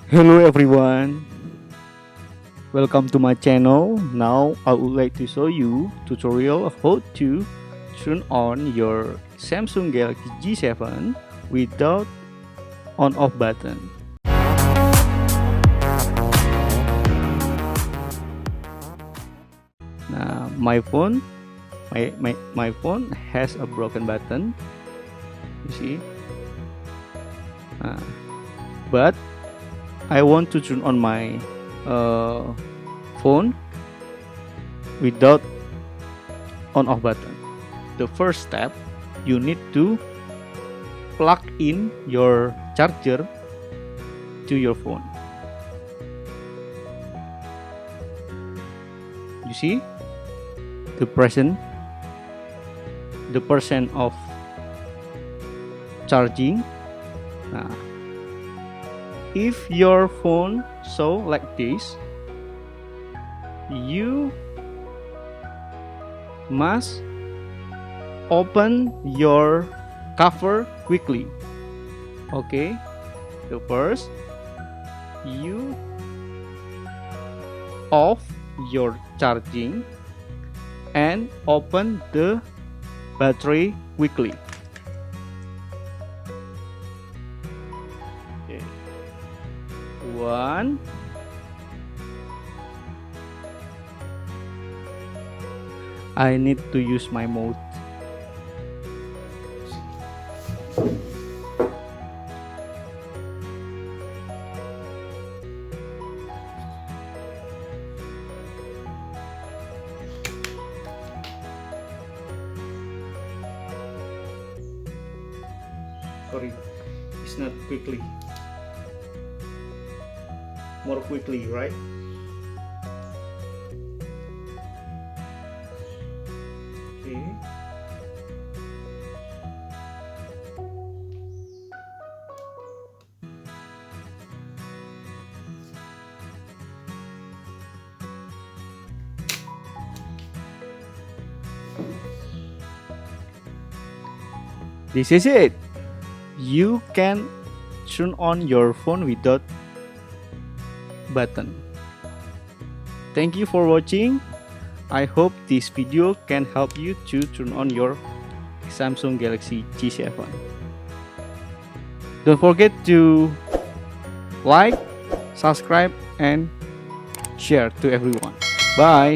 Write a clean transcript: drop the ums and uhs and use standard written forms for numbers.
Hello everyone, welcome to my channel. Now I would like to show you tutorial of how to turn on your Samsung Galaxy G7 without on off button. Now my phone has a broken button, you see, but I want to turn on my phone without on off button. The first step, you need to plug in your charger to your phone. You see the percent of charging. Nah, if your phone show like this, you must open your cover quickly. Okay, so first you off your charging and open the battery quickly. Okay. One, I need to use my mouth. Sorry, it's not quickly. More quickly, right? Okay. This is it. You can turn on your phone without button. Thank you for watching. I hope this video can help you to turn on your Samsung Galaxy G7. Don't forget to like, subscribe and share to everyone. Bye.